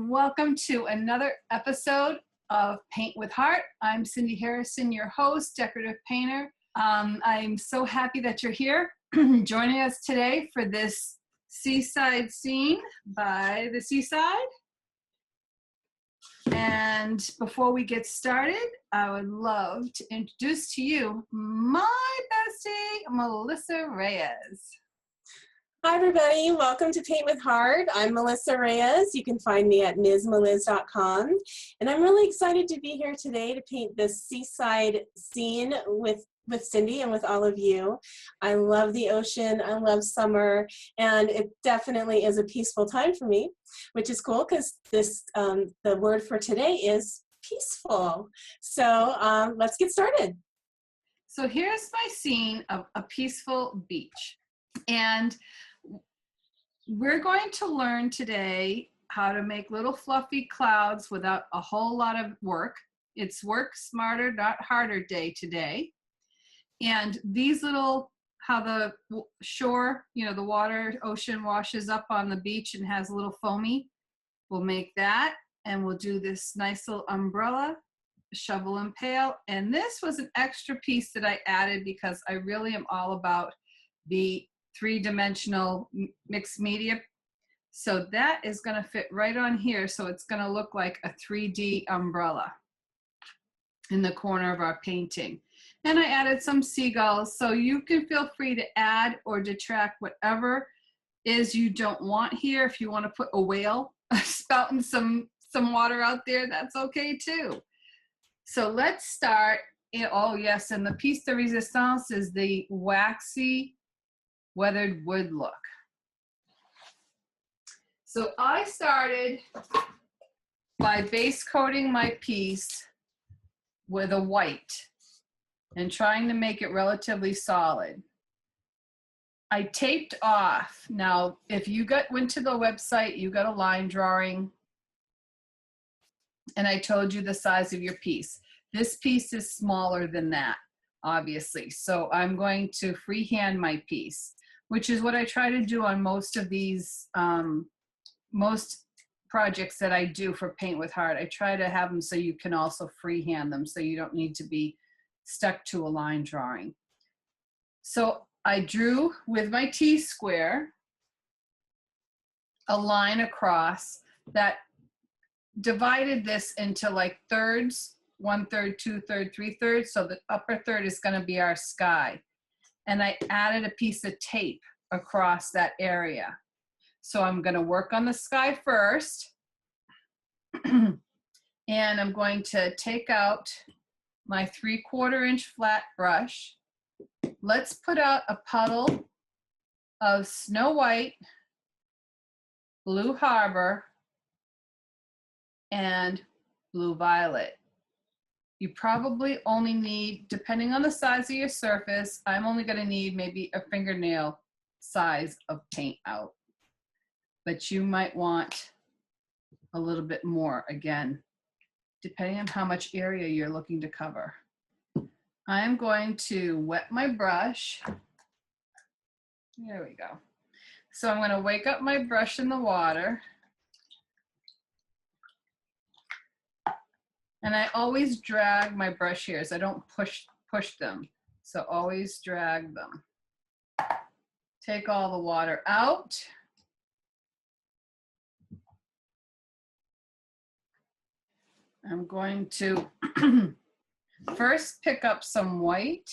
Welcome to another episode of Paint with Heart. I'm Cindy Harrison, your host, decorative painter. I'm so happy that you're here joining us today for this seaside scene by the seaside. And before we get started, I would love to introduce to you my bestie, Melissa Reyes. Hi everybody, welcome to Paint with Heart. I'm Melissa Reyes. You can find me at msmeliz.com. And I'm really excited to be here today to paint this seaside scene with Cindy and with all of you. I love the ocean, I love summer, and it definitely is a peaceful time for me, which is cool because this the word for today is peaceful. So let's get started. So here's my scene of a peaceful beach. And we're going to learn today how to make little fluffy clouds without a whole lot of work. It's work smarter, not harder day today. And these little, how the shore, the water, ocean washes up on the beach and has a little foamy, we'll make that. And we'll do this nice little umbrella, shovel and pail. And this was an extra piece that I added because I really am all about the three-dimensional mixed media. So that is going to fit right on here. So it's going to look like a 3D umbrella in the corner of our painting. And I added some seagulls. So you can feel free to add or detract whatever is you don't want here. If you want to put a whale spouting some water out there, that's okay too. So let's start. Oh yes, and the piece de resistance is the waxy weathered wood look. So I started by base coating my piece with a white and trying to make it relatively solid. I taped off. Now, if you went to the website, you got a line drawing, and I told you the size of your piece. This piece is smaller than that, obviously. So I'm going to freehand my piece, which is what I try to do on most of these, most projects that I do for Paint with Heart. I try to have them so you can also freehand them, so you don't need to be stuck to a line drawing. So I drew with my T-square a line across that divided this into like thirds, 1/3, 2/3, 3/3. So the upper third is going to be our sky. And I added a piece of tape across that area. So I'm going to work on the sky first. And I'm going to take out my 3/4 inch flat brush. Let's put out a puddle of Snow White, Blue Harbor, and Blue Violet. You probably only need, depending on the size of your surface, I'm only going to need maybe a fingernail size of paint out. But you might want a little bit more, again, depending on how much area you're looking to cover. I'm going to wet my brush. There we go. So I'm going to wake up my brush in the water. And I always drag my brush hairs. I don't push them. So always drag them. Take all the water out. I'm going to first pick up some white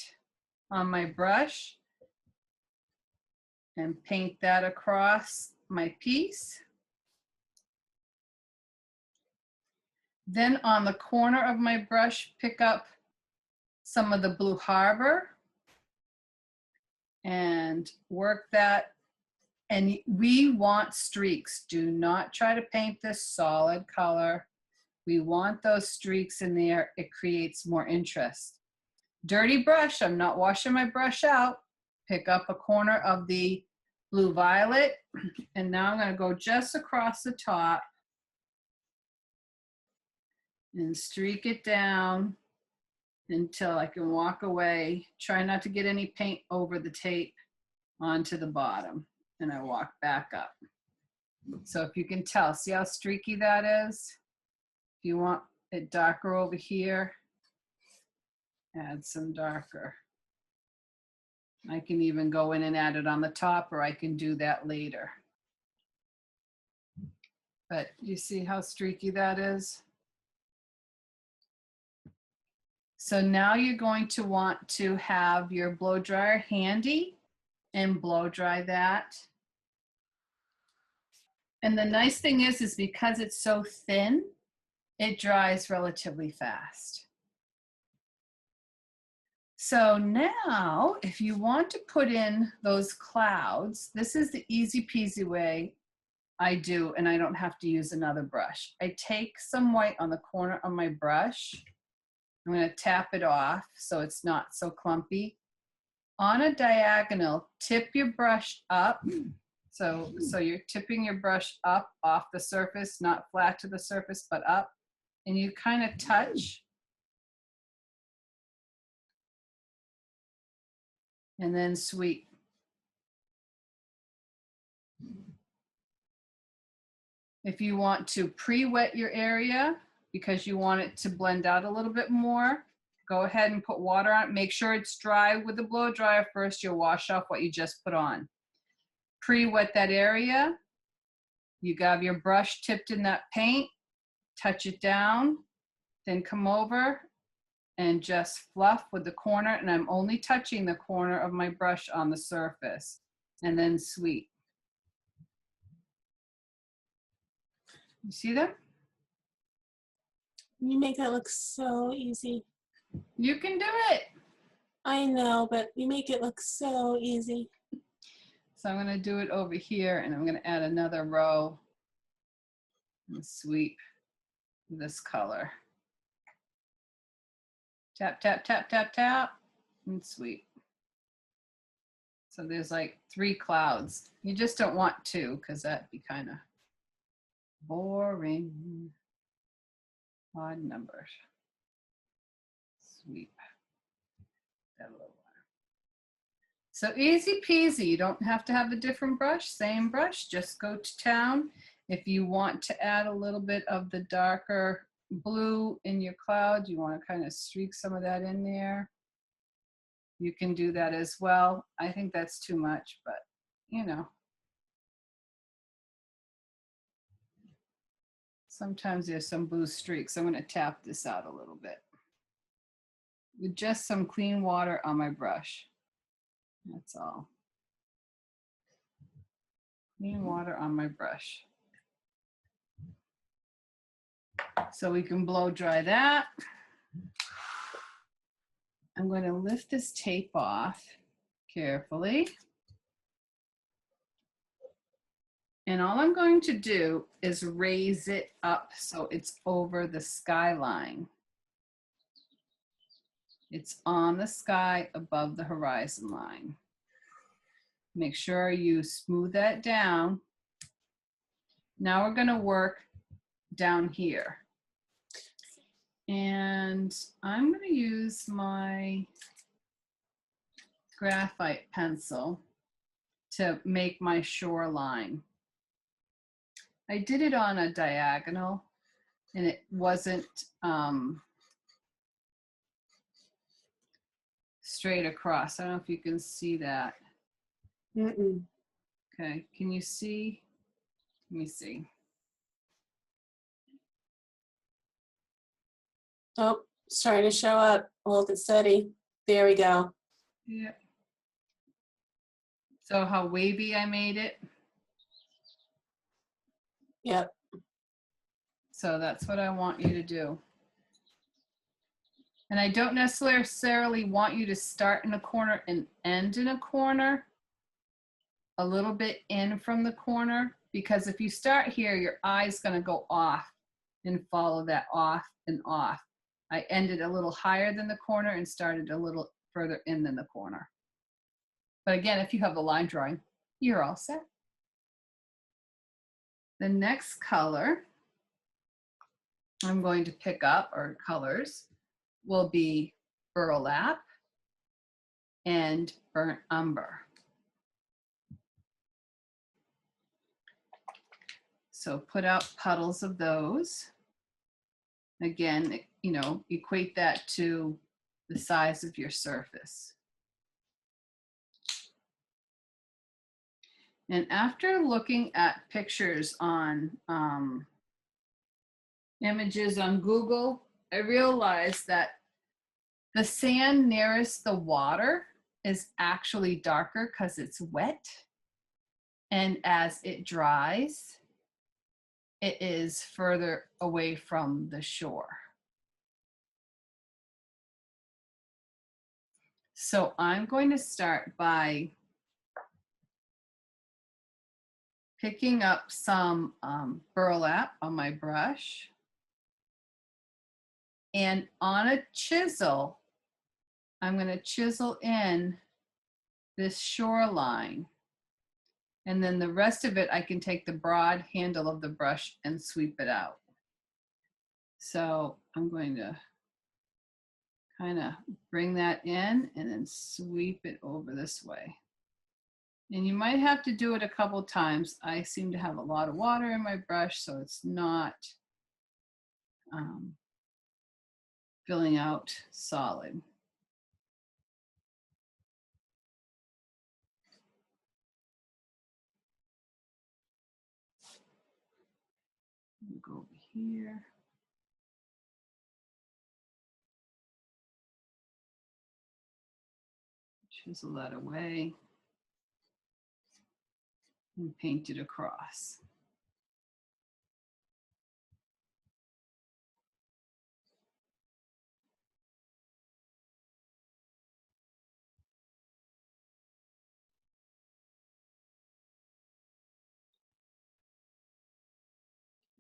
on my brush and paint that across my piece. Then on the corner of my brush, pick up some of the Blue Harbor and work that. And we want streaks. Do not try to paint this solid color. We want those streaks in there. It creates more interest. Dirty brush, I'm not washing my brush out. Pick up a corner of the Blue Violet. And now I'm going to go just across the top and streak it down until I can walk away. Try not to get any paint over the tape onto the bottom. And I walk back up. So if you can tell, see how streaky that is? If you want it darker over here, add some darker. I can even go in and add it on the top, or I can do that later. But you see how streaky that is? So now you're going to want to have your blow dryer handy and blow dry that. And the nice thing is because it's so thin, it dries relatively fast. So now, if you want to put in those clouds, this is the easy peasy way I do, and I don't have to use another brush. I take some white on the corner of my brush. I'm going to tap it off so it's not so clumpy. On a diagonal, tip your brush up. So you're tipping your brush up off the surface, not flat to the surface, but up. And you kind of touch. And then sweep. If you want to pre-wet your area because you want it to blend out a little bit more, go ahead and put water on it. Make sure it's dry with the blow dryer first. You'll wash off what you just put on. Pre-wet that area. You have your brush tipped in that paint, touch it down, then come over and just fluff with the corner, and I'm only touching the corner of my brush on the surface, and then sweep. You see that? You make that look so easy. You can do it. I know, but you make it look so easy. So I'm going to do it over here, and I'm going to add another row and sweep this color. Tap, tap, tap, tap, tap, and sweep. So there's like 3 clouds. You just don't want 2 because that'd be kind of boring. Odd numbers. Sweep. That a little more. So easy peasy. You don't have to have a different brush, same brush, just go to town. If you want to add a little bit of the darker blue in your cloud, you want to kind of streak some of that in there, you can do that as well. I think that's too much, but you know. Sometimes there's some blue streaks. I'm going to tap this out a little bit with just some clean water on my brush. That's all. Clean water on my brush. So we can blow dry that. I'm going to lift this tape off carefully. And all I'm going to do is raise it up so it's over the skyline. It's on the sky above the horizon line. Make sure you smooth that down. Now we're going to work down here. And I'm going to use my graphite pencil to make my shoreline. I did it on a diagonal and it wasn't straight across. I don't know if you can see that. Mm-mm. Okay, can you see? Let me see. Oh, it's trying to show up. Hold it steady. There we go. Yeah. So how wavy I made it? Yep. So that's what I want you to do. And I don't necessarily want you to start in a corner and end in a corner, a little bit in from the corner, because if you start here, your eye's going to go off and follow that off and off. I ended a little higher than the corner and started a little further in than the corner. But again, if you have the line drawing, you're all set. The next color I'm going to pick up, or colors, will be Burlap and Burnt Umber. So put out puddles of those. Again, you know, equate that to the size of your surface. And after looking at pictures on images on Google, I realized that the sand nearest the water is actually darker because it's wet. And as it dries, it is further away from the shore. So I'm going to start by picking up some burlap on my brush. And on a chisel, I'm going to chisel in this shoreline. And then the rest of it, I can take the broad handle of the brush and sweep it out. So I'm going to kind of bring that in and then sweep it over this way. And you might have to do it a couple times. I seem to have a lot of water in my brush, so it's not filling out solid. Go over here. Chisel that away and paint it across.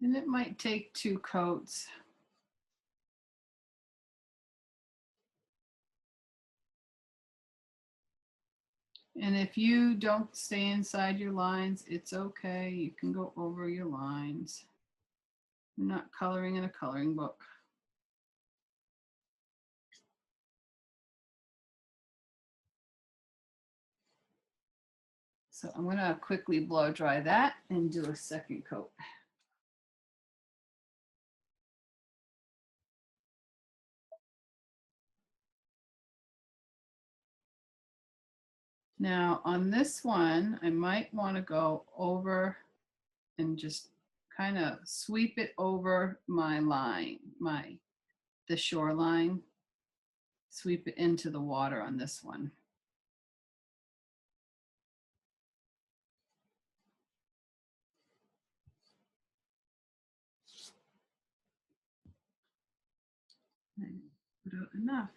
And it might take 2 coats. And if you don't stay inside your lines, it's okay. You can go over your lines. You're not coloring in a coloring book. So I'm going to quickly blow dry that and do a second coat. Now on this one, I might want to go over and just kind of sweep it over my line, the shoreline, sweep it into the water on this one. And put out enough.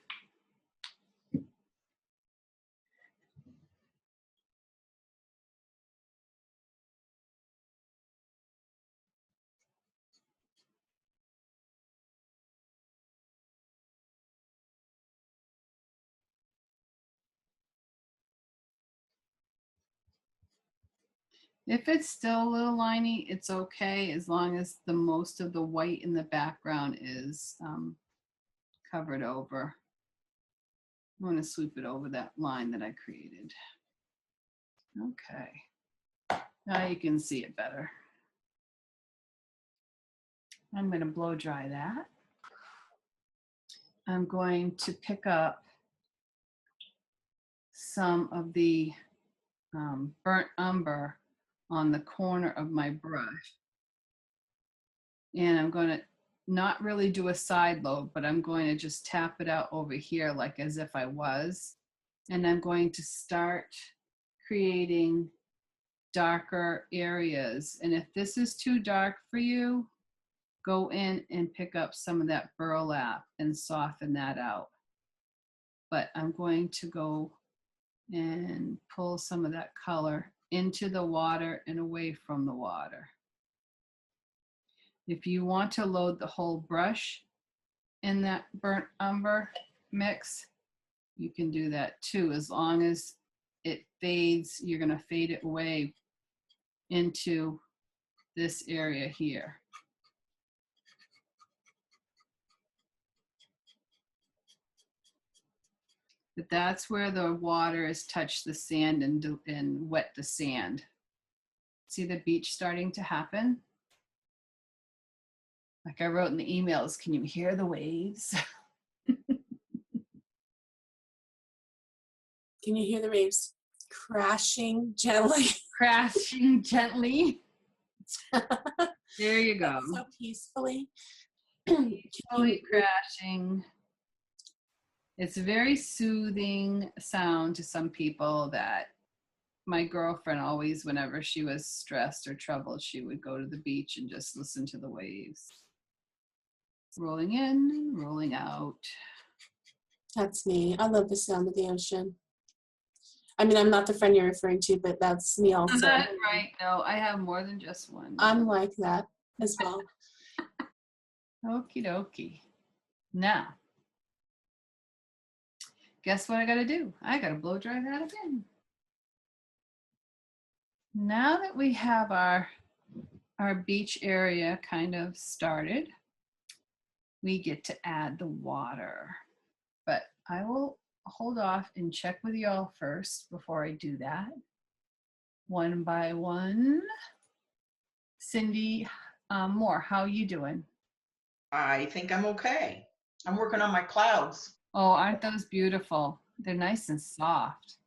If it's still a little liney, it's okay as long as the most of the white in the background is covered over. I'm going to sweep it over that line that I created. Okay, now you can see it better. I'm going to blow dry that. I'm going to pick up some of the burnt umber on the corner of my brush. And I'm going to not really do a side load, but I'm going to just tap it out over here like as if I was. And I'm going to start creating darker areas. And if this is too dark for you, go in and pick up some of that burlap and soften that out. But I'm going to go and pull some of that color into the water and away from the water. If you want to load the whole brush in that burnt umber mix, you can do that too. As long as it fades, you're going to fade it away into this area here. But that's where the water has touched the sand and wet the sand. See the beach starting to happen? Like I wrote in the emails, can you hear the waves? Can you hear the waves crashing gently? Crashing gently. There you go. So peacefully. Peacefully crashing. It's a very soothing sound to some people that my girlfriend always, whenever she was stressed or troubled, she would go to the beach and just listen to the waves. Rolling in, rolling out. That's me. I love the sound of the ocean. I mean, I'm not the friend you're referring to, but that's me also. Right. No, I have more than just one. I'm like that as well. Okie dokie. Now, guess what I gotta do? I gotta blow dry that again. Now that we have our beach area kind of started, we get to add the water. But I will hold off and check with y'all first before I do that. One by one. Cindy Moore, how you doing? I think I'm okay. I'm working on my clouds. Oh, aren't those beautiful? They're nice and soft.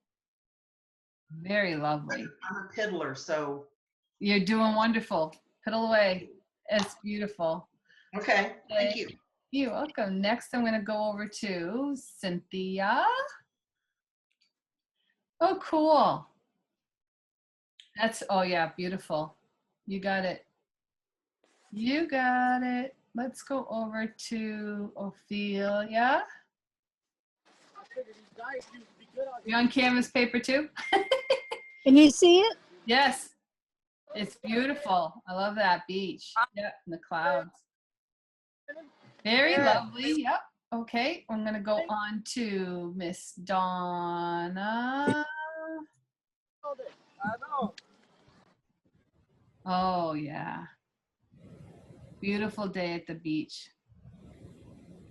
Very lovely. I'm a piddler, so. You're doing wonderful. Piddle away. It's beautiful. Okay, thank you. You're welcome. Next, I'm going to go over to Cynthia. Oh, cool. That's, oh yeah, beautiful. You got it. You got it. Let's go over to Ophelia. You on canvas paper too? Can you see it? Yes. It's beautiful. I love that beach. Yep, and the clouds. Very lovely. Yep. Okay, I'm going to go on to Miss Donna. Oh, yeah. Beautiful day at the beach.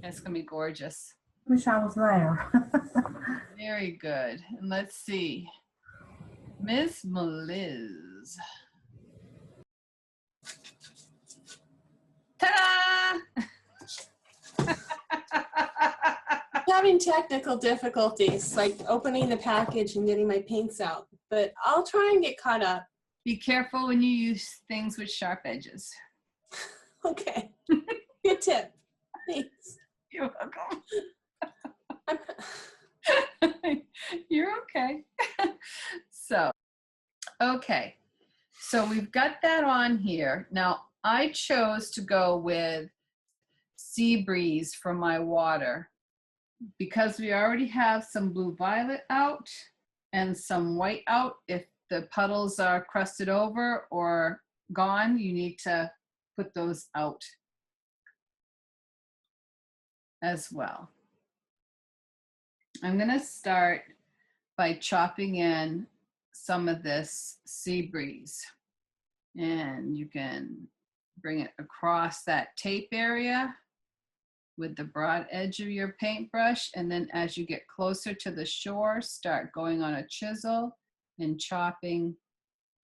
It's going to be gorgeous. Wish I was there. Very good. And let's see. Miss Meliz. Ta-da! Having technical difficulties, like opening the package and getting my paints out, but I'll try and get caught up. Be careful when you use things with sharp edges. Okay. Good tip. Thanks. You're welcome. You're okay. Okay. So we've got that on here. Now, I chose to go with Sea Breeze for my water because we already have some blue violet out and some white out. If the puddles are crusted over or gone, you need to put those out as well. I'm going to start by chopping in some of this Sea Breeze, and you can bring it across that tape area with the broad edge of your paintbrush, and then as you get closer to the shore, start going on a chisel and chopping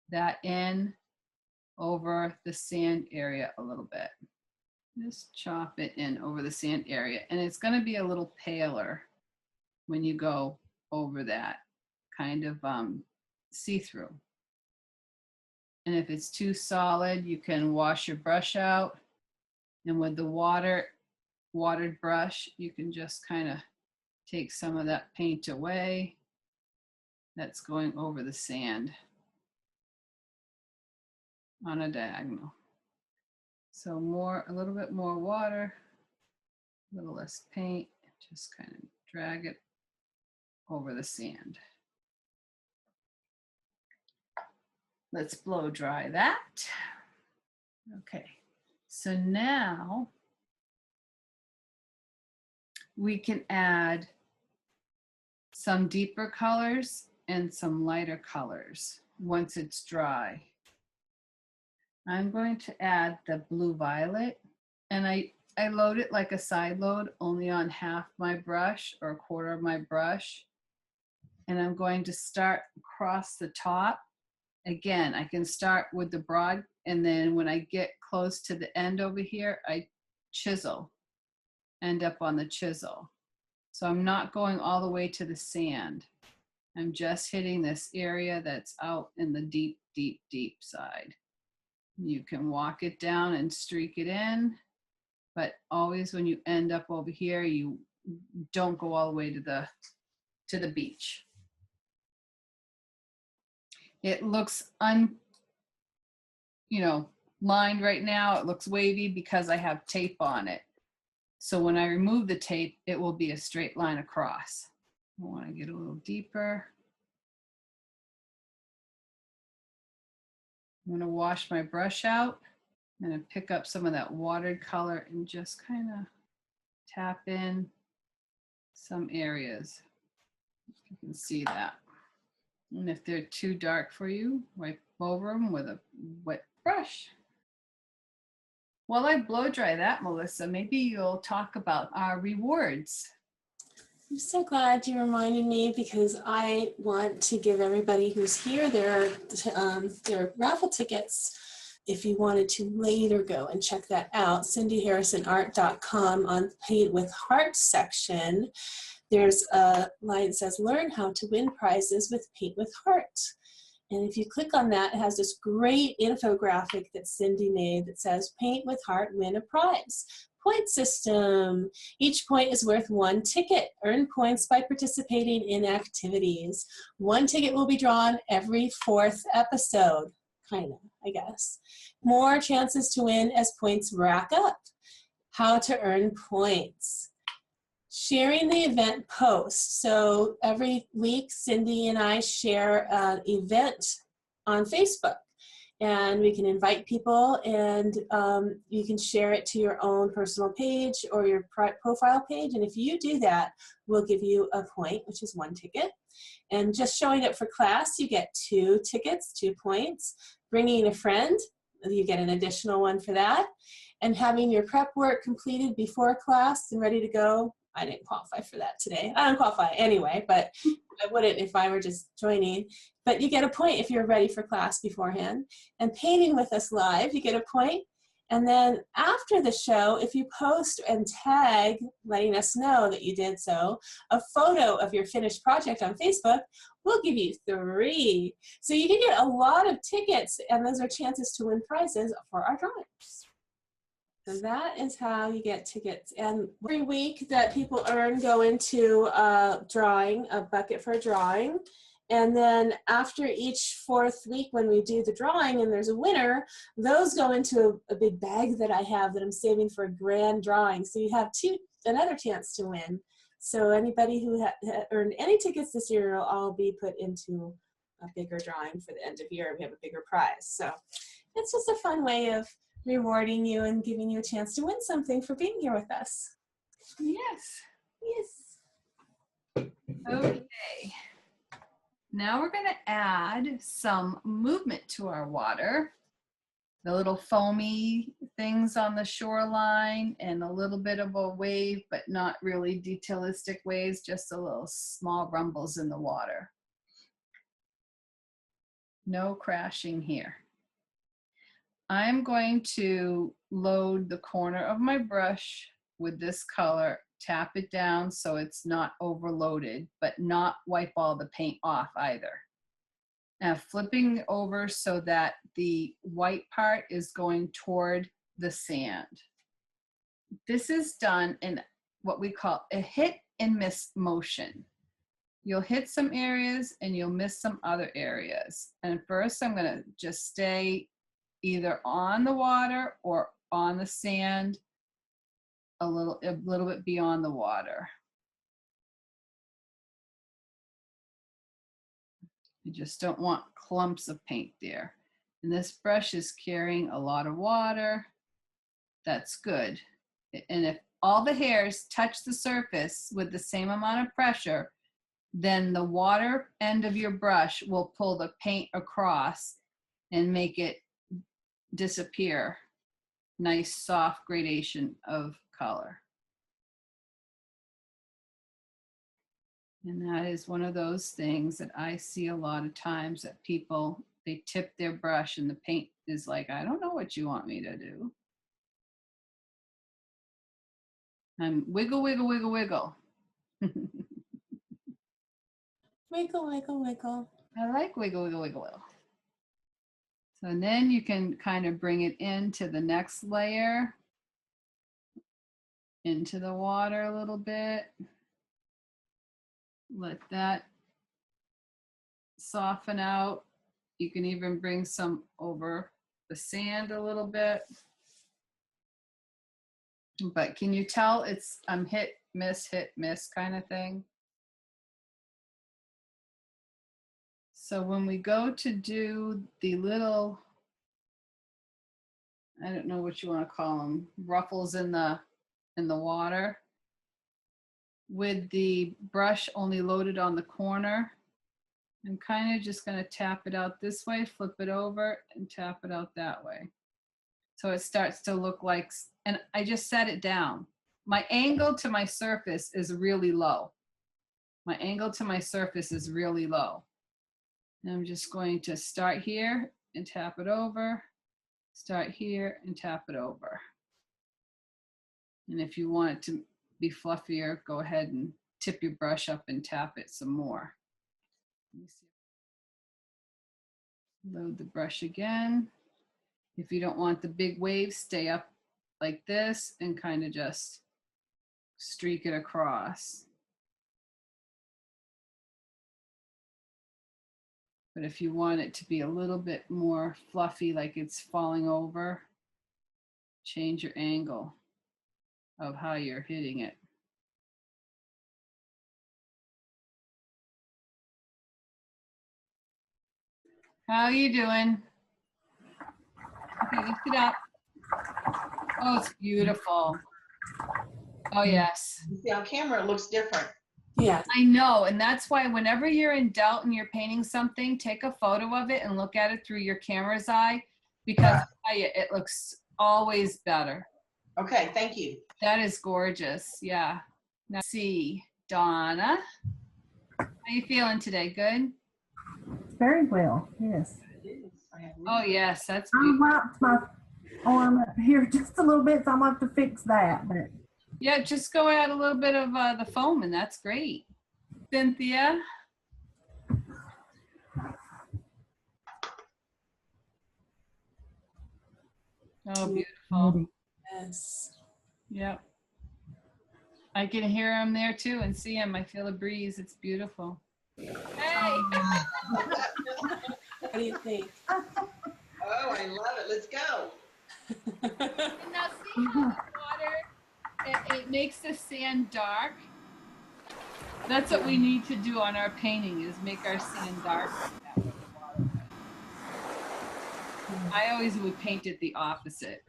that in over the sand area a little bit. Just chop it in over the sand area, and it's going to be a little paler when you go over that kind of see-through. And if it's too solid, you can wash your brush out, and with the watered brush, you can just kind of take some of that paint away that's going over the sand on a diagonal. So a little bit more water, a little less paint, just kind of drag it over the sand. Let's blow dry that. Okay, so now we can add some deeper colors and some lighter colors once it's dry. I'm going to add the blue violet, and I load it like a side load, only on half my brush or a quarter of my brush. And I'm going to start across the top. Again, I can start with the broad, and then when I get close to the end over here, I chisel, end up on the chisel. So I'm not going all the way to the sand. I'm just hitting this area that's out in the deep, deep, deep side. You can walk it down and streak it in, but always when you end up over here, you don't go all the way to the beach. It looks lined right now. It looks wavy because I have tape on it. So when I remove the tape, it will be a straight line across. I want to get a little deeper. I'm going to wash my brush out. I'm going to pick up some of that watered color and just kind of tap in some areas. You can see that. And if they're too dark for you, wipe over them with a wet brush. While I blow dry that, Melissa, maybe you'll talk about our rewards. I'm so glad you reminded me, because I want to give everybody who's here their raffle tickets. If you wanted to later go and check that out, cindyharrisonart.com, on Paint with Heart section, there's a line that says learn how to win prizes with Paint with Heart. And if you click on that, it has this great infographic that Cindy made that says Paint with Heart, win a prize. Point system. Each point is worth 1 ticket. Earn points by participating in activities. 1 ticket will be drawn every 4th episode. Kind of, I guess. More chances to win as points rack up. How to earn points. Sharing the event post. So every week, Cindy and I share an event on Facebook. And we can invite people, and you can share it to your own personal page or your profile page. And if you do that, we'll give you a point, which is 1 ticket. And just showing up for class, you get 2 tickets, 2 points. Bringing a friend, you get an additional 1 for that. And having your prep work completed before class and ready to go. I didn't qualify for that today. I don't qualify anyway, but I wouldn't if I were just joining. But you get a point if you're ready for class beforehand. And painting with us live, you get a point. And then after the show, if you post and tag, letting us know that you did so, a photo of your finished project on Facebook, we'll give you 3. So you can get a lot of tickets, and those are chances to win prizes for our drawings. So that is how you get tickets. And every week that people earn go into a drawing, a bucket for a drawing. And then after each 4th week when we do the drawing and there's a winner, those go into a big bag that I have that I'm saving for a grand drawing. So you have another chance to win. So anybody who earned any tickets this year will all be put into a bigger drawing for the end of year. We have a bigger prize. So it's just a fun way of rewarding you and giving you a chance to win something for being here with us. Yes. Yes. Okay. Now we're going to add some movement to our water. The little foamy things on the shoreline and a little bit of a wave, but not really detailistic waves, just a little small rumbles in the water. No crashing here. I'm going to load the corner of my brush with this color, tap it down so it's not overloaded, but not wipe all the paint off either. Now flipping over so that the white part is going toward the sand. This is done in what we call a hit and miss motion. You'll hit some areas and you'll miss some other areas. And first I'm gonna just stay either on the water or on the sand, a little bit beyond the water. You just don't want clumps of paint there. And this brush is carrying a lot of water. That's good. And if all the hairs touch the surface with the same amount of pressure, then the water end of your brush will pull the paint across and make it disappear. Nice soft gradation of color. And that is one of those things that I see a lot of times that people, they tip their brush and the paint is like, I don't know what you want me to do. And wiggle, wiggle, wiggle, wiggle. Wiggle, wiggle, wiggle. I like wiggle, wiggle, wiggle, wiggle. So then you can kind of bring it into the next layer, into the water a little bit. Let that soften out. You can even bring some over the sand a little bit. But can you tell it's hit, miss kind of thing? So when we go to do the little, I don't know what you want to call them, ruffles in the water, with the brush only loaded on the corner, I'm kind of just going to tap it out this way, flip it over, and tap it out that way. So it starts to look like, and I just set it down. My angle to my surface is really low. My angle to my surface is really low. And I'm just going to start here and tap it over, start here and tap it over. And if you want it to be fluffier, go ahead and tip your brush up and tap it some more. Let me see. Load the brush again. If you don't want the big waves, stay up like this and kind of just streak it across. But if you want it to be a little bit more fluffy, like it's falling over, change your angle of how you're hitting it. How are you doing? Okay, lift it up. Oh, it's beautiful. Oh, yes. You see on camera, it looks different. Yeah. I know, and that's why whenever you're in doubt and you're painting something, take a photo of it and look at it through your camera's eye, because I tell you, it looks always better. Okay, thank you. That is gorgeous. Yeah. Now see, Donna, how you feeling today? Good? Very well, yes. Oh, yes, that's I beautiful. wiped my arm up here just a little bit, so I'm going to have to fix that. But Yeah, just go add a little bit of the foam, and that's great. Cynthia? Oh, beautiful. Yes. Yep. I can hear him there too and see him. I feel a breeze. It's beautiful. Hey! What do you think? Oh, I love it. Let's go. And now see how the water, it makes the sand dark? That's what we need to do on our painting, is make our sand dark. I always would paint it the opposite.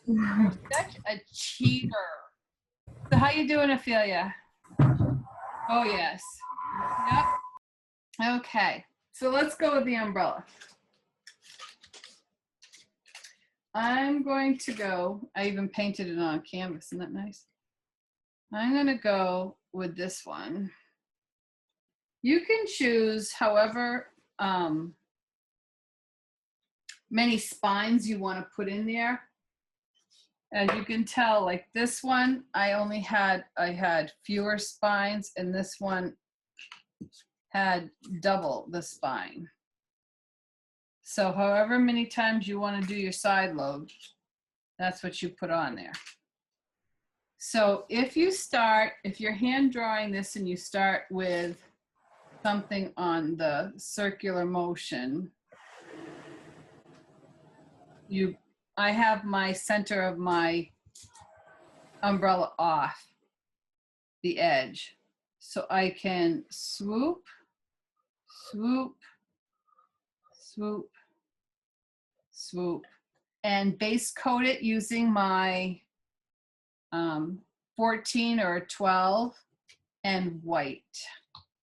You're such a cheater. So how you doing, Ophelia? Oh, yes. Yep. Okay, so let's go with the umbrella. I'm going to go, I even painted it on canvas, isn't that nice? I'm gonna go with this one. You can choose however many spines you want to put in there. As you can tell, like this one, I had fewer spines, and this one had double the spine. So however many times you want to do your side load, that's what you put on there. So if you're hand drawing this and you start with something on the circular motion, I have my center of my umbrella off the edge. So I can swoop, swoop, swoop, swoop, and base coat it using my 14 or 12 and white.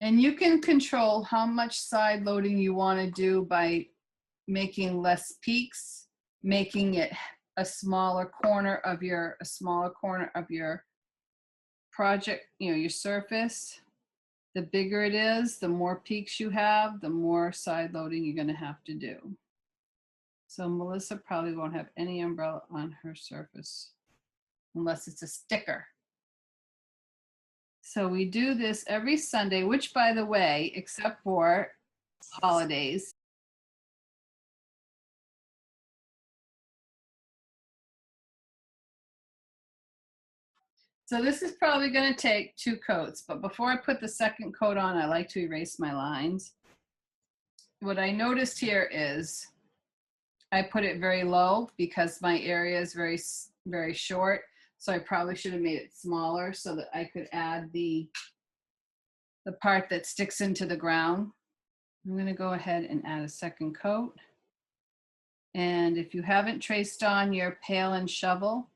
And you can control how much side loading you want to do by making less peaks, making it a smaller corner of your project, your surface. The bigger it is, the more peaks you have, the more side loading you're going to have to do. So Melissa probably won't have any umbrella on her surface unless it's a sticker. So we do this every Sunday, which, by the way, except for holidays. So this is probably going to take 2 coats, but before I put the second coat on, I like to erase my lines. What I noticed here is I put it very low because my area is very, very short. So I probably should have made it smaller so that I could add the part that sticks into the ground. I'm going to go ahead and add a second coat. And if you haven't traced on your pail and shovel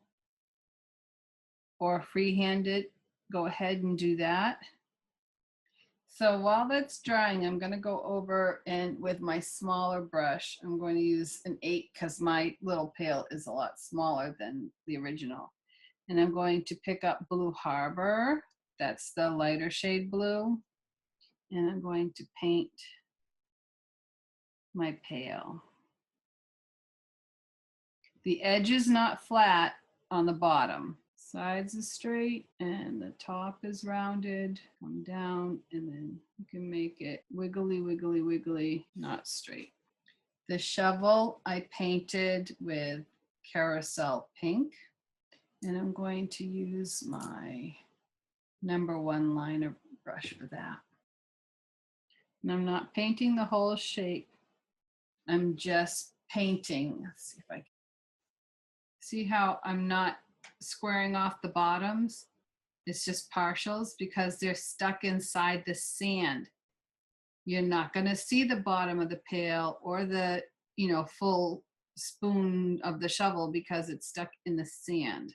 or freehanded, go ahead and do that. So while that's drying, I'm going to go over and with my smaller brush, I'm going to use an 8 because my little pail is a lot smaller than the original. And I'm going to pick up Blue Harbor. That's the lighter shade blue. And I'm going to paint my pail. The edge is not flat on the bottom. Sides is straight and the top is rounded. Come down and then you can make it wiggly, wiggly, wiggly, not straight. The shovel I painted with Carousel Pink, and I'm going to use my #1 liner brush for that. And I'm not painting the whole shape. I'm just painting. Let's see if I can. See how I'm not squaring off the bottoms? It's just partials because they're stuck inside the sand. You're not going to see the bottom of the pail or the, full spoon of the shovel because it's stuck in the sand.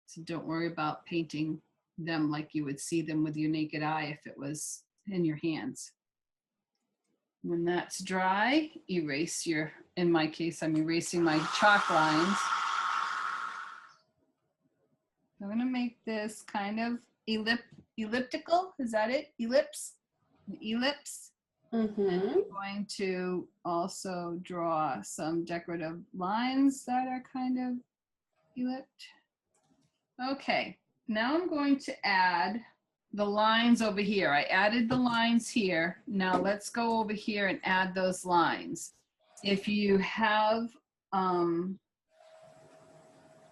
So don't worry about painting them like you would see them with your naked eye if it was in your hands. When that's dry, erase your, in my case, I'm erasing my chalk lines. I'm going to make this kind of elliptical. Is that it? Ellipse? An ellipse. Mm-hmm. And I'm going to also draw some decorative lines that are kind of ellipsed. Okay, now I'm going to add the lines over here. I added the lines here. Now let's go over here and add those lines. If you have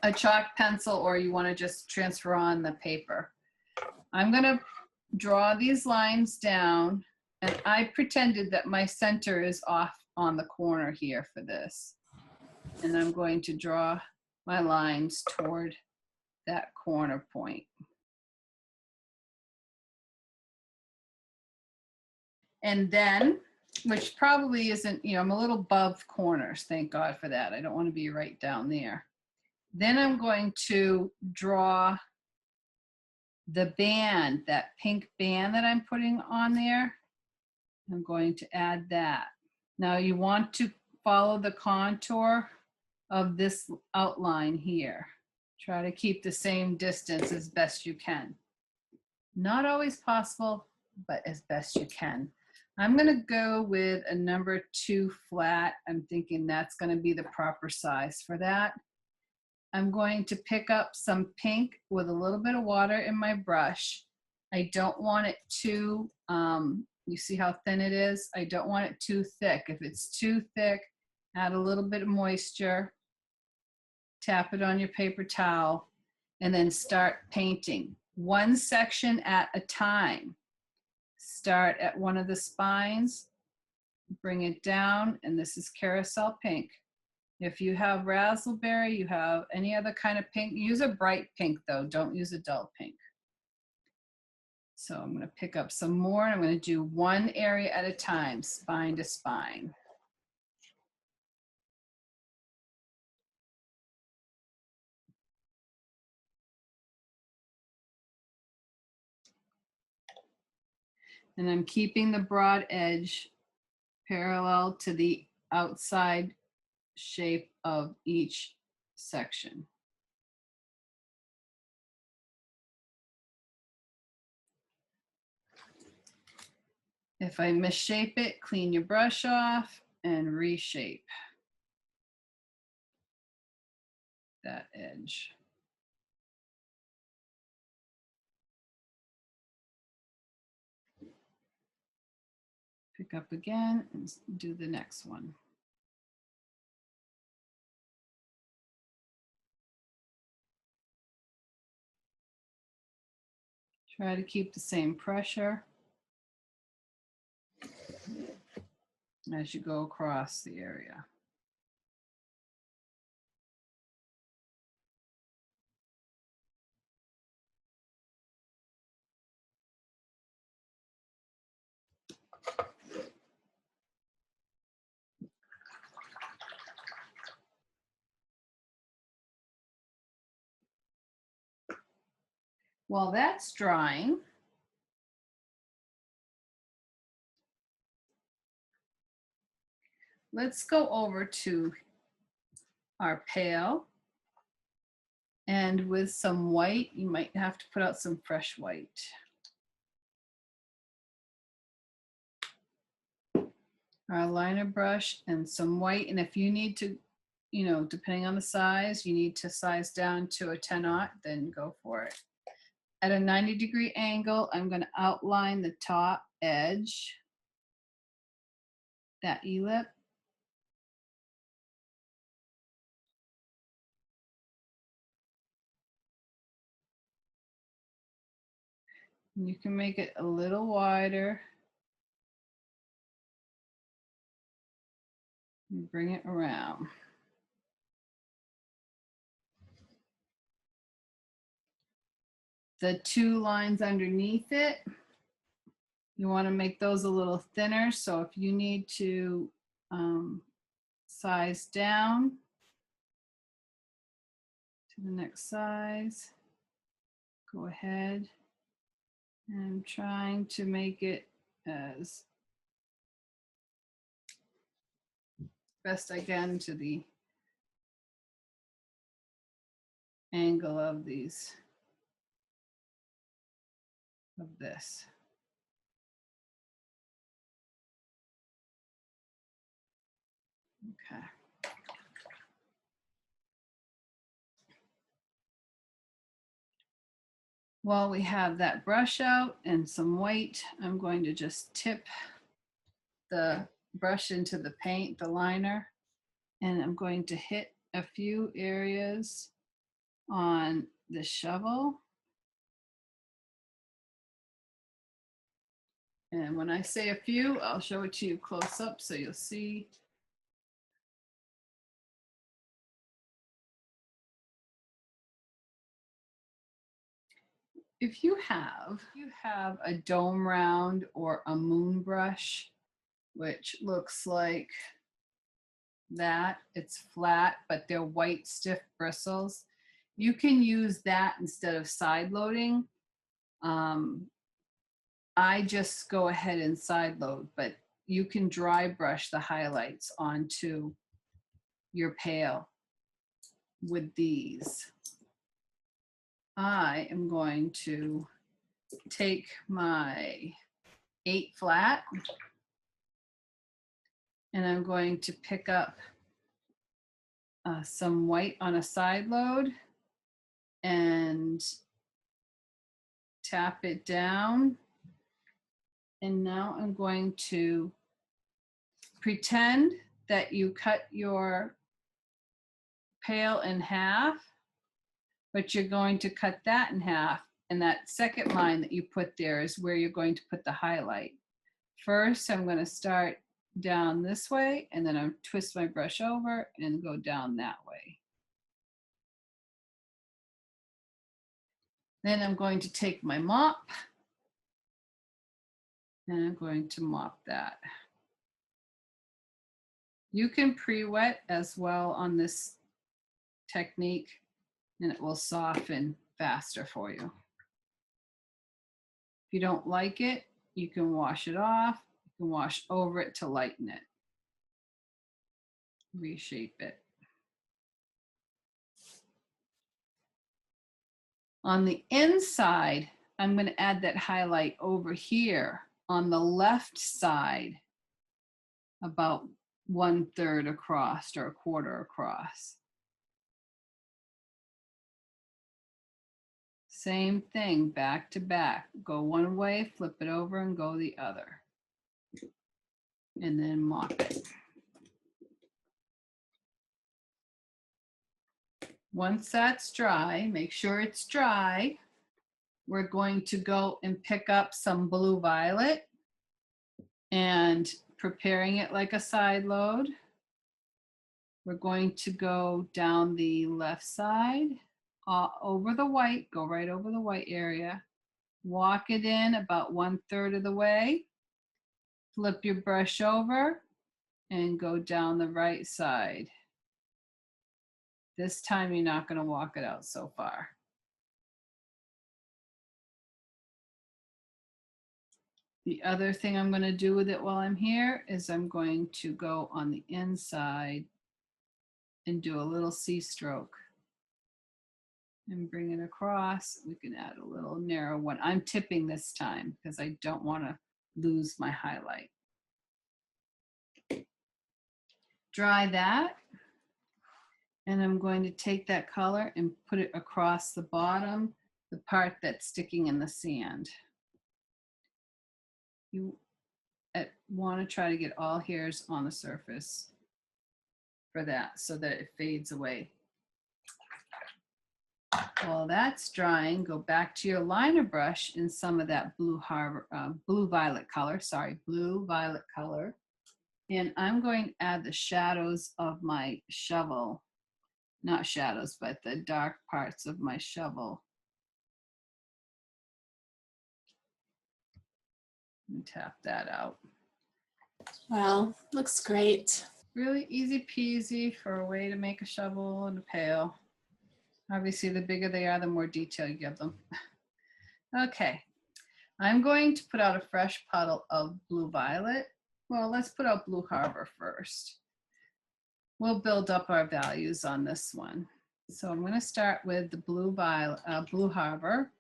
a chalk pencil or you want to just transfer on the paper, I'm going to draw these lines down, and I pretended that my center is off on the corner here for this. And I'm going to draw my lines toward that corner point. And then, which probably isn't, I'm a little above corners, thank God for that. I don't want to be right down there. Then I'm going to draw the band, that pink band that I'm putting on there. I'm going to add that. Now you want to follow the contour of this outline here. Try to keep the same distance as best you can. Not always possible, but as best you can. I'm going to go with a #2 flat. I'm thinking that's going to be the proper size for that. I'm going to pick up some pink with a little bit of water in my brush. I don't want it too, you see how thin it is? I don't want it too thick. If it's too thick, add a little bit of moisture, tap it on your paper towel, and then start painting. One section at a time. Start at one of the spines, bring it down, and this is Carousel Pink. If you have raspberry, you have any other kind of pink, use a bright pink though, don't use a dull pink. So I'm going to pick up some more, and I'm going to do one area at a time, spine to spine. And I'm keeping the broad edge parallel to the outside shape of each section. If I misshape it, clean your brush off and reshape that edge. Pick up again and do the next one. Try to keep the same pressure as you go across the area. While that's drying, let's go over to our pail. And with some white, you might have to put out some fresh white. Our liner brush and some white. And if you need to, you know, depending on the size, you need to size down to a 10-aught, then go for it. At a 90-degree angle, I'm going to outline the top edge, that E-lip. And you can make it a little wider. And bring it around. The two lines underneath it, you want to make those a little thinner. So if you need to size down to the next size, go ahead. And I'm trying to make it as best I can to the angle of these, of this. Okay. While we have that brush out and some white, I'm going to just tip the brush into the paint, the liner, and I'm going to hit a few areas on the shovel. And when I say a few, I'll show it to you close up so you'll see. If you have a dome round or a moon brush, which looks like that, it's flat, but they're white stiff bristles, you can use that instead of side loading. I just go ahead and side load, but you can dry brush the highlights onto your pail with these. I am going to take my 8 flat and I'm going to pick up some white on a side load and tap it down. And now I'm going to pretend that you cut your pail in half, but you're going to cut that in half. And that second line that you put there is where you're going to put the highlight. First, I'm going to start down this way, and then I'll twist my brush over and go down that way. Then I'm going to take my mop, and I'm going to mop that. You can pre-wet as well on this technique, and it will soften faster for you. If you don't like it, you can wash it off. You can wash over it to lighten it. Reshape it. On the inside, I'm going to add that highlight over here on the left side, about 1/3 across or 1/4 across. Same thing, back to back. Go one way, flip it over, and go the other. and then mop it. Once that's dry, make sure it's dry. We're going to go and pick up some blue violet and preparing it like a side load. We're going to go down the left side, over the white, go right over the white area. Walk it in about 1/3 of the way. Flip your brush over and go down the right side. This time you're not going to walk it out so far. The other thing I'm going to do with it while I'm here is I'm going to go on the inside and do a little C stroke and bring it across. We can add a little narrow one. I'm tipping this time because I don't want to lose my highlight. Dry that. And I'm going to take that color and put it across the bottom, the part that's sticking in the sand. You want to try to get all hairs on the surface for that so that it fades away. While that's drying, go back to your liner brush in some of that blue violet color, blue violet color. And I'm going to add the shadows of my shovel. Not shadows, but the dark parts of my shovel. And tap that out. Wow, looks great. Really easy peasy for a way to make a shovel and a pail. Obviously, the bigger they are, the more detail you give them. Okay, I'm going to put out a fresh puddle of blue violet. Well, let's put out Blue Harbor first. We'll build up our values on this one. So I'm going to start with the Blue Harbor.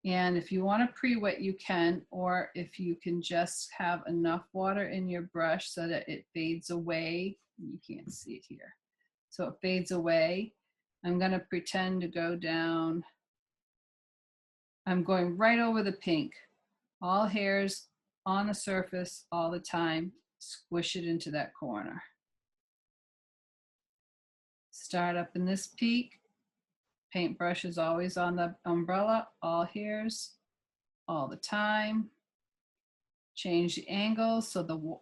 And if you want to pre-wet, you can, or if you can just have enough water in your brush so that it fades away. You can't see it here. So it fades away. I'm going to pretend to go down. I'm going right over the pink. All hairs on the surface all the time. Squish it into that corner. Start up in this peak. Paintbrush is always on the umbrella, all hairs, all the time. Change the angle so the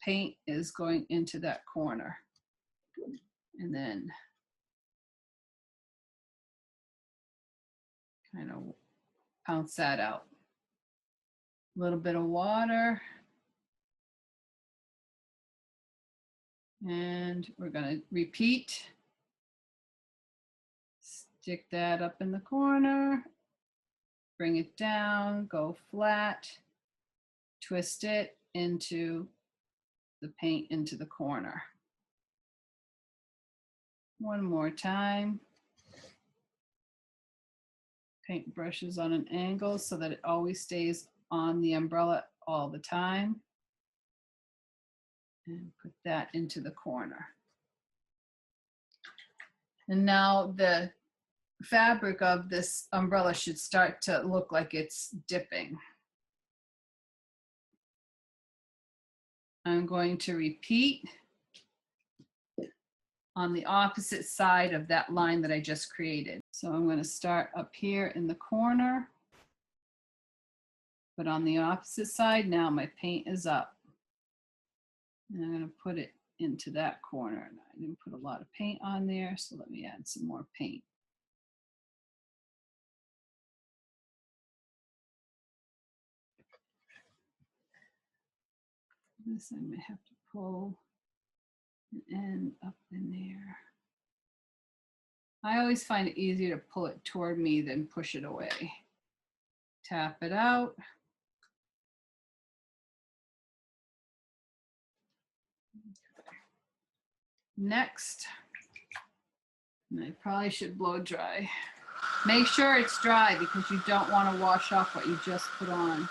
paint is going into that corner. And then kind of pounce that out. A little bit of water. And we're going to repeat. Stick that up in the corner, bring it down, go flat, twist it into the paint into the corner. One more time. Paintbrush is on an angle so that it always stays on the umbrella all the time. And put that into the corner. And now the fabric of this umbrella should start to look like it's dipping. I'm going to repeat on the opposite side of that line that I just created. So I'm going to start up here in the corner, but on the opposite side now my paint is up. And I'm going to put it into that corner. I didn't put a lot of paint on there, so let me add some more paint. This I may have to pull an end up in there. I always find it easier to pull it toward me than push it away. Tap it out. Next, and I probably should blow dry. Make sure it's dry because you don't want to wash off what you just put on.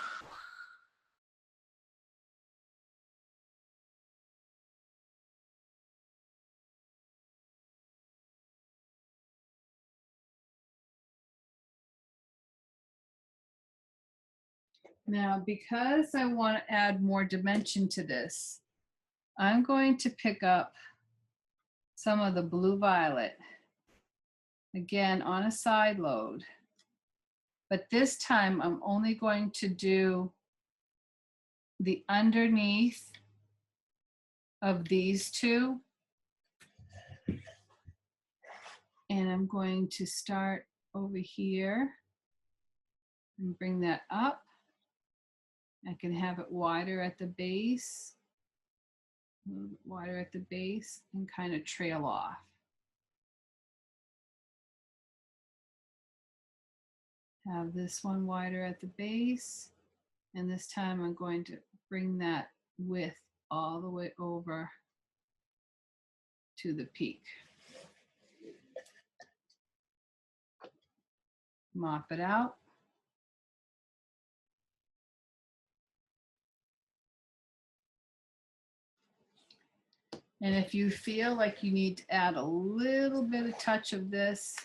Now, because I want to add more dimension to this, I'm going to pick up some of the blue violet, again on a side load, but this time I'm only going to do the underneath of these two. And I'm going to start over here and bring that up. I can have it wider at the base, a little bit wider at the base, and kind of trail off. Have this one wider at the base, and this time I'm going to bring that width all the way over to the peak. Mop it out. And if you feel like you need to add a little bit of touch of this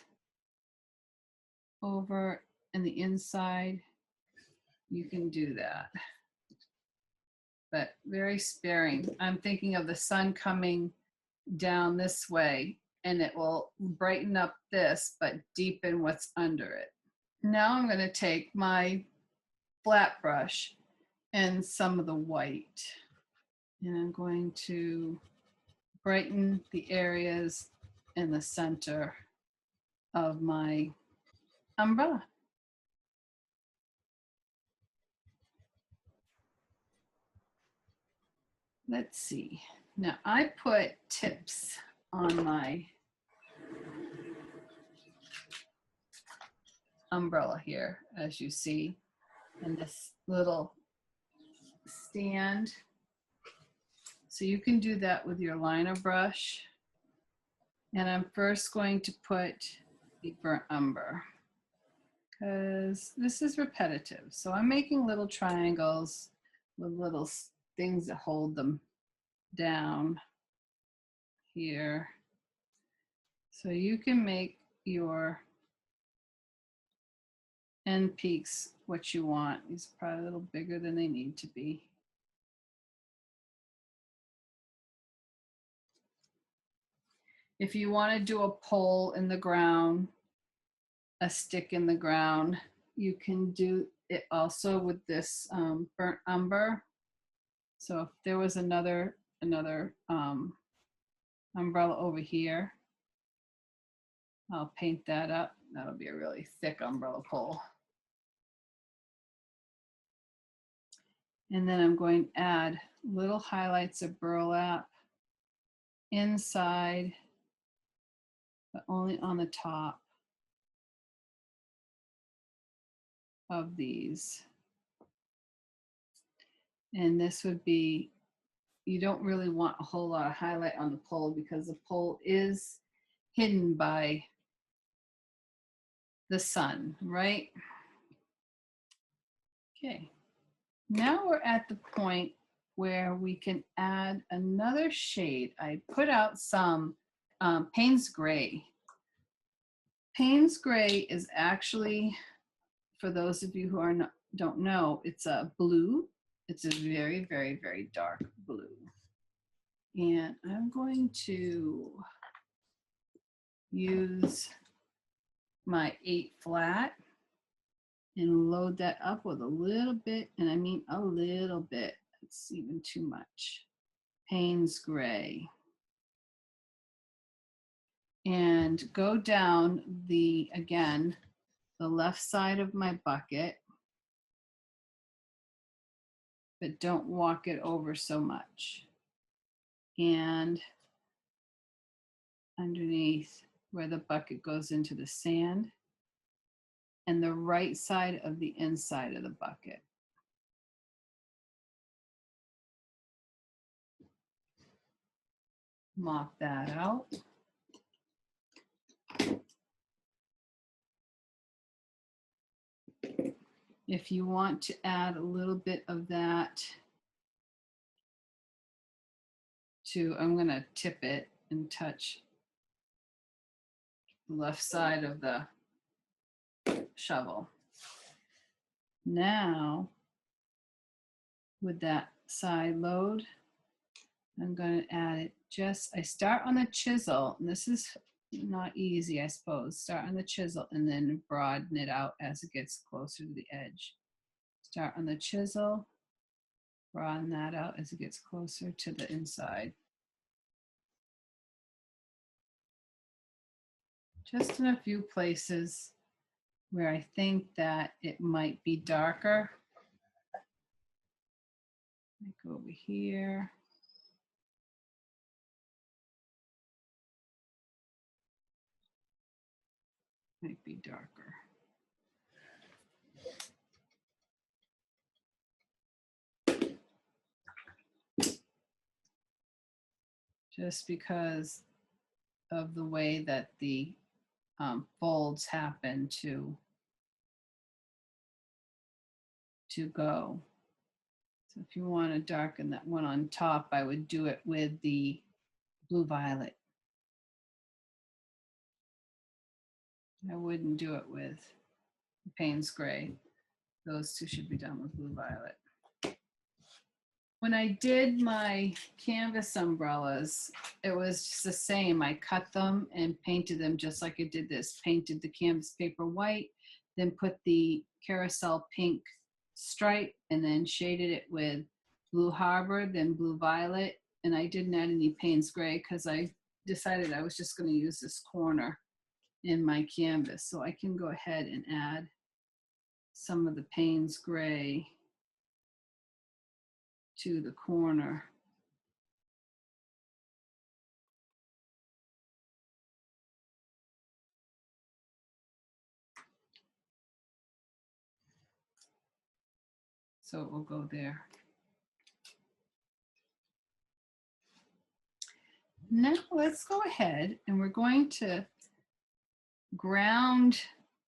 over in the inside, you can do that. But very sparing. I'm thinking of the sun coming down this way, and it will brighten up this, but deepen what's under it. Now I'm going to take my flat brush and some of the white, and I'm going to brighten the areas in the center of my umbrella. Let's see. Now I put tips on my umbrella here, as you see, and this little stand. So you can do that with your liner brush. And I'm first going to put the burnt umber, because this is repetitive. So I'm making little triangles with little things that hold them down here. So you can make your end peaks what you want. These are probably a little bigger than they need to be. If you want to do a pole in the ground, a stick in the ground, you can do it also with this burnt umber. So if there was another umbrella over here, I'll paint that up. That'll be a really thick umbrella pole. And then I'm going to add little highlights of burlap inside, but only on the top of these. And this would be, you don't really want a whole lot of highlight on the pole because the pole is hidden by the sun, right? Okay, now we're at the point where we can add another shade. I put out some Payne's Gray. Payne's Gray is actually, for those of you who don't know, it's a blue. It's a very, very, very dark blue. And I'm going to use my 8 flat and load that up with a little bit, and I mean a little bit. It's even too much. Payne's Gray. And go down again, the left side of my bucket, but don't walk it over so much. And underneath where the bucket goes into the sand, and the right side of the inside of the bucket. Mop that out. If you want to add a little bit of that I'm going to tip it and touch the left side of the shovel. Now, with that side load, I'm going to add it I start on the chisel, and this is not easy, I suppose. Start on the chisel and then broaden it out as it gets closer to the edge. Start on the chisel, broaden that out as it gets closer to the inside. Just in a few places where I think that it might be darker. I go over here. Might be darker. Just because of the way that the folds happen to go. So if you want to darken that one on top, I would do it with the blue violet. I wouldn't do it with Payne's gray. Those two should be done with blue violet. When I did my canvas umbrellas, it was just the same. I cut them and painted them just like I did this. Painted the canvas paper white, then put the Carousel Pink stripe, and then shaded it with Blue Harbor, then Blue Violet. And I didn't add any Payne's gray because I decided I was just going to use this corner in my canvas. So I can go ahead and add some of the Payne's gray to the corner. So it will go there. Now let's go ahead and we're going to ground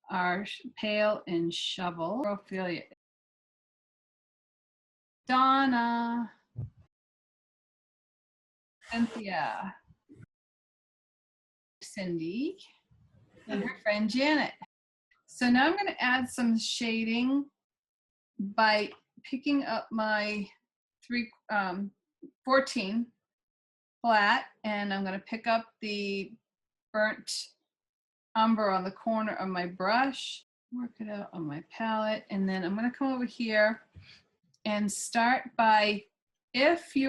our pail and shovel. Ophelia. Donna. Cynthia. Cindy. And her friend Janet. So now I'm going to add some shading by picking up my 14 flat, and I'm going to pick up the burnt umber on the corner of my brush, work it out on my palette, and then I'm going to come over here and start by, let's see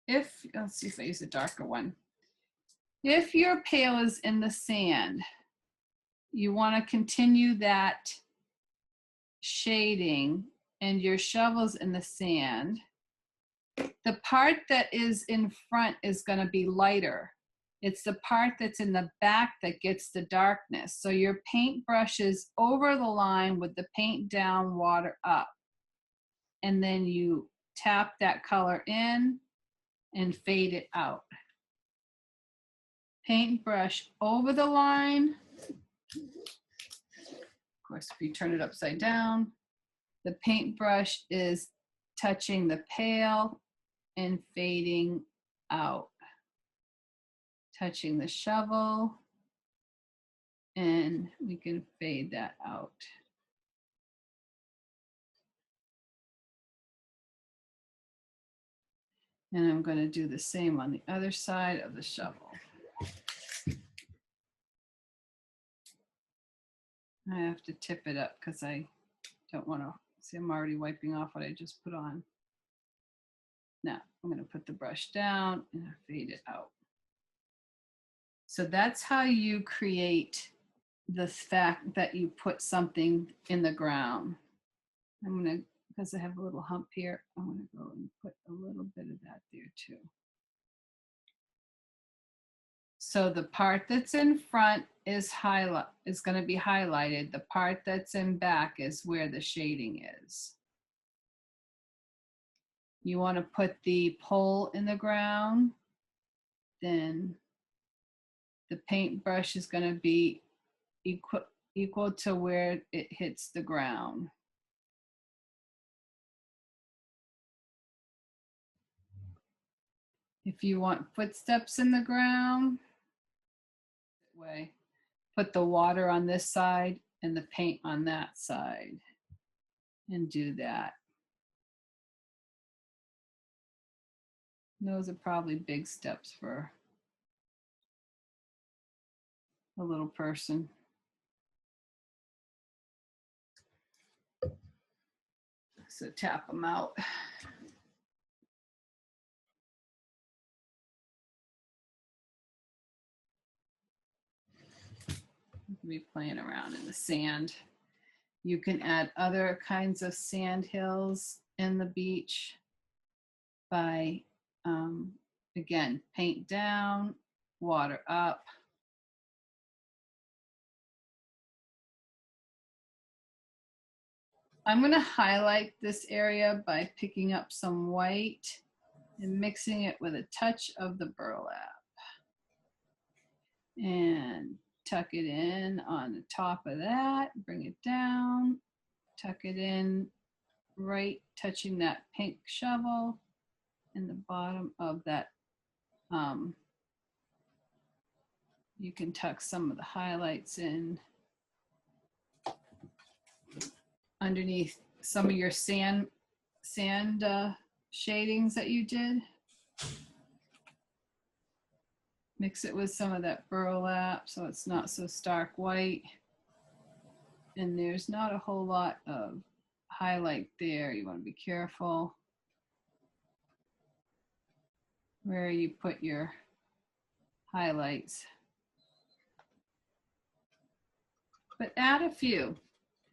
if I use a darker one. If your pail is in the sand, you want to continue that shading, and your shovel's in the sand. The part that is in front is going to be lighter. It's the part that's in the back that gets the darkness. So your paintbrush is over the line with the paint down, water up. And then you tap that color in and fade it out. Paintbrush over the line. Of course, if you turn it upside down, the paintbrush is touching the pail and fading out. Touching the shovel, and we can fade that out. And I'm going to do the same on the other side of the shovel. I have to tip it up because I don't want to, see I'm already wiping off what I just put on. Now I'm going to put the brush down and fade it out. So that's how you create the fact that you put something in the ground. I'm going to, because I have a little hump here, I'm going to go and put a little bit of that there too. So the part that's in front is going to be highlighted. The part that's in back is where the shading is. You want to put the pole in the ground, then the paintbrush is going to be equal to where it hits the ground. If you want footsteps in the ground, way, put the water on this side and the paint on that side, and do that. Those are probably big steps for a little person. So tap them out. You can be playing around in the sand. You can add other kinds of sand hills in the beach by, again, paint down, water up. I'm going to highlight this area by picking up some white and mixing it with a touch of the burlap. And tuck it in on the top of that, bring it down, tuck it in, right touching that pink shovel in the bottom of that. You can tuck some of the highlights in underneath some of your sand shadings that you did. Mix it with some of that burlap so it's not so stark white. And there's not a whole lot of highlight there. You want to be careful where you put your highlights. But add a few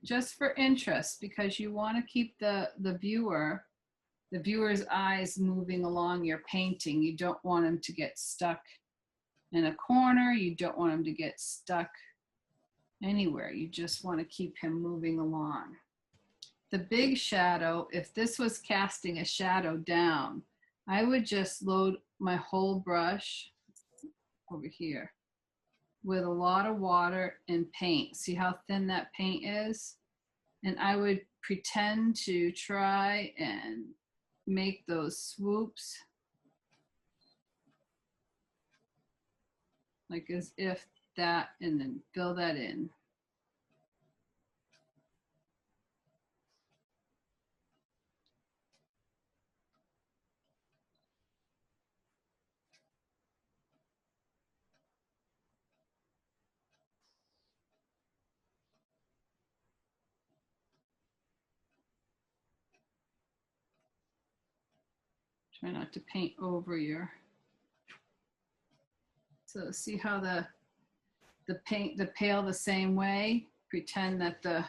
just for interest, because you want to keep the viewer's eyes moving along your painting. You don't want him to get stuck in a corner. You don't want him to get stuck anywhere. You just want to keep him moving along. The big shadow, if this was casting a shadow down, I would just load my whole brush over here with a lot of water and paint. See how thin that paint is? And I would pretend to try and make those swoops like as if that, and then fill that in. Try not to paint over your, so see how the pale the same way. Pretend that the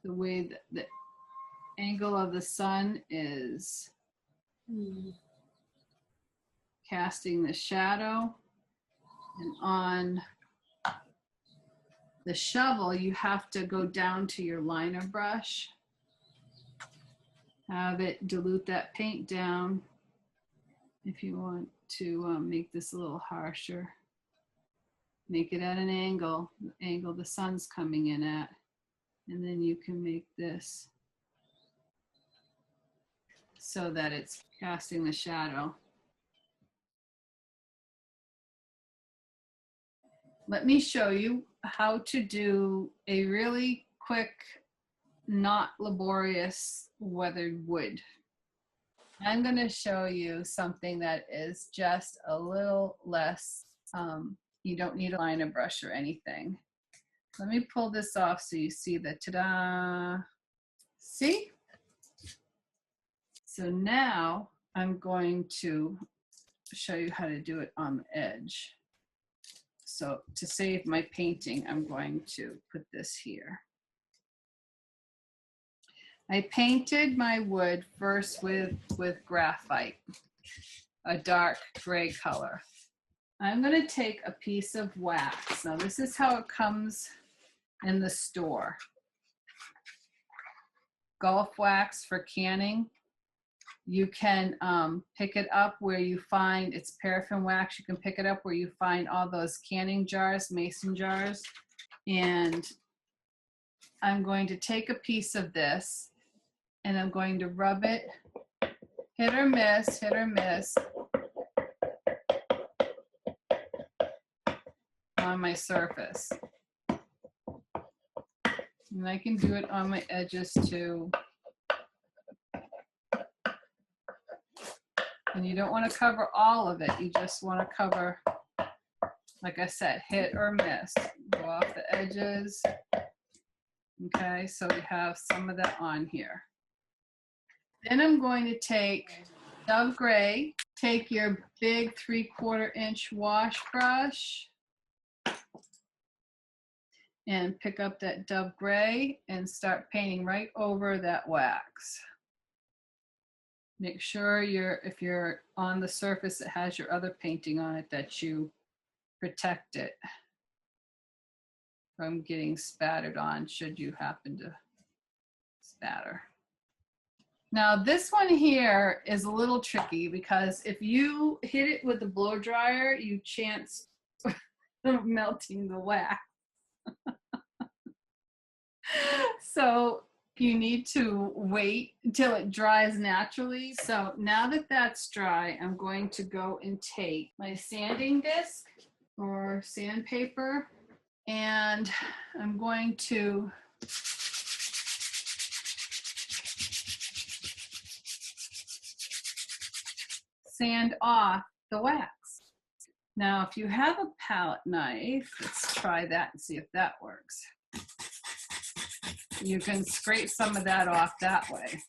way that the angle of the sun is casting the shadow, and on the shovel you have to go down to your liner brush, have it dilute that paint down if you want to make this a little harsher. Make it at an angle, the angle the sun's coming in at, and then you can make this so that it's casting the shadow. Let me show you how to do a really quick, not laborious weathered wood. I'm going to show you something that is just a little less, you don't need a liner brush or anything. Let me pull this off so you see the ta-da. See? So now I'm going to show you how to do it on the edge. So to save my painting, I'm going to put this here. I painted my wood first with graphite, a dark gray color. I'm going to take a piece of wax. Now this is how it comes in the store. Golf wax for canning. You can pick it up where you find, it's paraffin wax. You can pick it up where you find all those canning jars, mason jars. And I'm going to take a piece of this and I'm going to rub it, hit or miss, on my surface. And I can do it on my edges too. And you don't want to cover all of it. You just want to cover, like I said, hit or miss. Go off the edges. Okay, so we have some of that on here. Then I'm going to take Dove Gray, take your big 3/4 inch wash brush and pick up that Dove Gray and start painting right over that wax. Make sure if you're on the surface that has your other painting on it, that you protect it from getting spattered on should you happen to spatter. Now this one here is a little tricky because if you hit it with the blow dryer, you chance of melting the wax. So you need to wait until it dries naturally. So now that that's dry, I'm going to go and take my sanding disc or sandpaper, and I'm going to sand off the wax. Now, if you have a palette knife, let's try that and see if that works. You can scrape some of that off that way.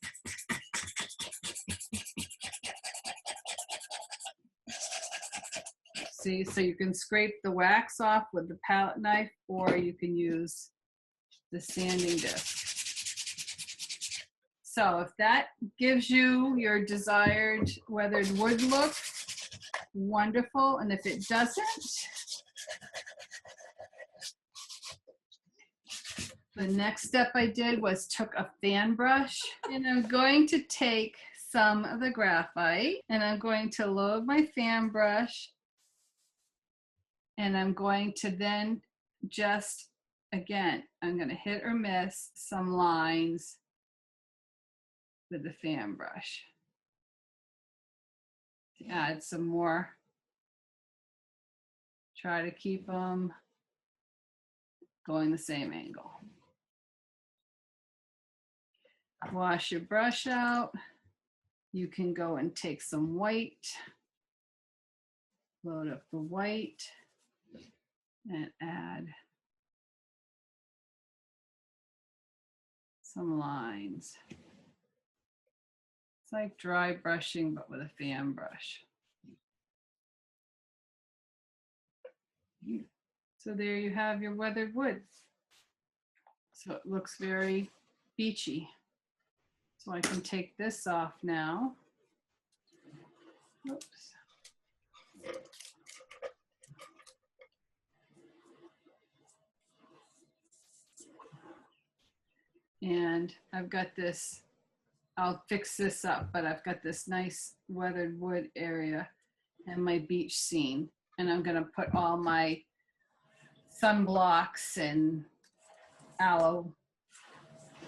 See, so you can scrape the wax off with the palette knife, or you can use the sanding disc. So if that gives you your desired weathered wood look, wonderful. And if it doesn't, the next step I did was took a fan brush, and I'm going to take some of the graphite, and I'm going to load my fan brush, and I'm going to then just, again, I'm going to hit or miss some lines with the fan brush to add some more. Try to keep them going the same angle. Wash your brush out. You can go and take some white, load up the white, and add some lines. It's like dry brushing, but with a fan brush. So there you have your weathered wood. So it looks very beachy. So I can take this off now. Oops. And I've got this, I'll fix this up, but I've got this nice weathered wood area and my beach scene. And I'm gonna put all my sunblocks and aloe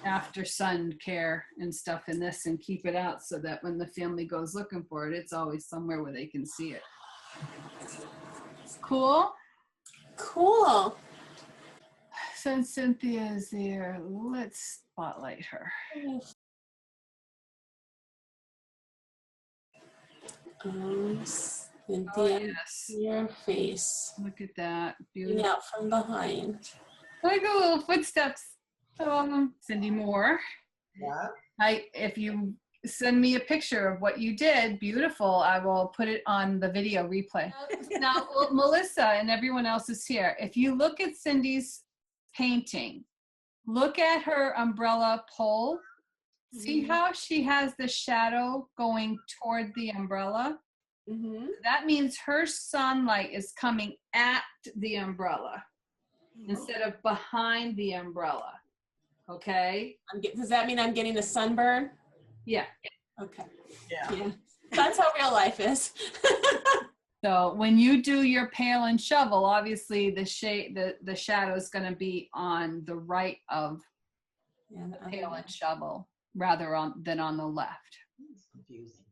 after sun care and stuff in this and keep it out so that when the family goes looking for it, it's always somewhere where they can see it. Cool? Cool. Since Cynthia is there, let's spotlight her. Cynthia, Oh, yes. your face. Look at that. Looking Beautiful. out from behind. Like a little footsteps. Cindy Moore. Yeah. If you send me a picture of what you did, beautiful, I will put it on the video replay. Now, Melissa and everyone else is here. If you look at Cindy's painting, look at her umbrella pole. See how she has the shadow going toward the umbrella? Mm-hmm. That means her sunlight is coming at the umbrella instead of behind the umbrella. Okay? Does that mean I'm getting a sunburn? Yeah. Okay. Yeah. That's how real life is. So when you do your pail and shovel, obviously the shadow is going to be on the right of the pail and shovel rather than on the left. It's confusing.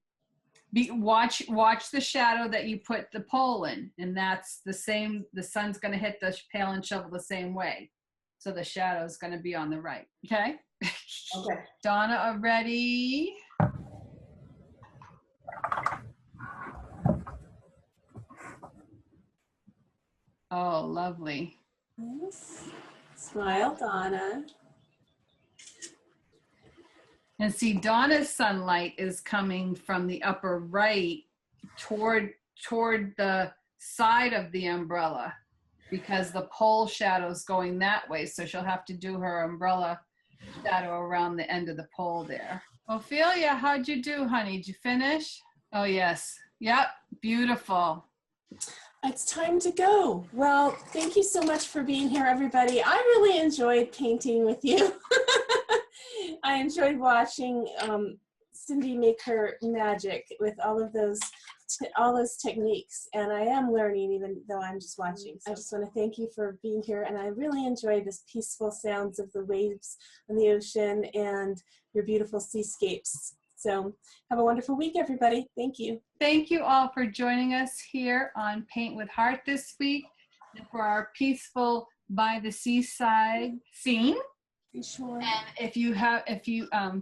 Watch the shadow that you put the pole in, and that's the same. The sun's going to hit the pail and shovel the same way, so the shadow is going to be on the right. Okay. Okay. Donna, ready? Oh, lovely. Nice. Smile, Donna. And see, Donna's sunlight is coming from the upper right toward the side of the umbrella because the pole shadow's going that way. So she'll have to do her umbrella shadow around the end of the pole there. Ophelia, how'd you do, honey? Did you finish? Oh, yes. Yep. Beautiful. It's time to go. Well, thank you so much for being here, everybody. I really enjoyed painting with you. I enjoyed watching Cindy make her magic with all of those techniques, and I am learning even though I'm just watching. I just want to thank you for being here, and I really enjoyed this peaceful sounds of the waves on the ocean and your beautiful seascapes. So have a wonderful week, everybody. Thank you. Thank you all for joining us here on Paint with Heart this week and for our peaceful By the Seaside scene. Sure. And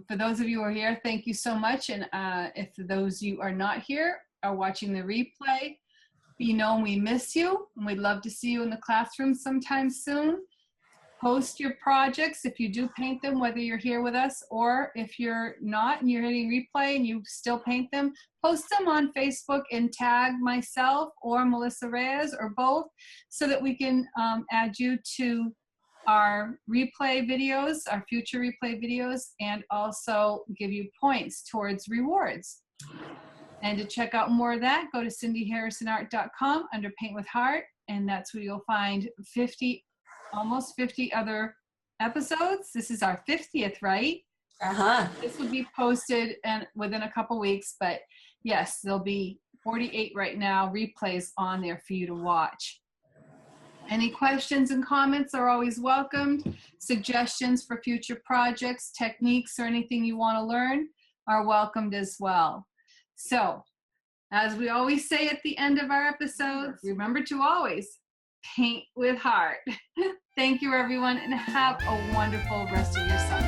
for those of you who are here, thank you so much. And if those of you are not here, are watching the replay, you know we miss you and we'd love to see you in the classroom sometime soon. Post your projects if you do paint them, whether you're here with us or if you're not and you're hitting replay and you still paint them, post them on Facebook and tag myself or Melissa Reyes or both so that we can add you to our replay videos, our future replay videos, and also give you points towards rewards. And to check out more of that, go to cindyharrisonart.com under Paint with Heart, and that's where you'll find almost 50 other episodes. This is our 50th, right? Uh-huh. This will be posted within a couple weeks, but yes, there'll be 48 right now replays on there for you to watch. Any questions and comments are always welcomed. Suggestions for future projects, techniques, or anything you want to learn are welcomed as well. So, as we always say at the end of our episodes, remember to always paint with heart. Thank you, everyone, and have a wonderful rest of your summer.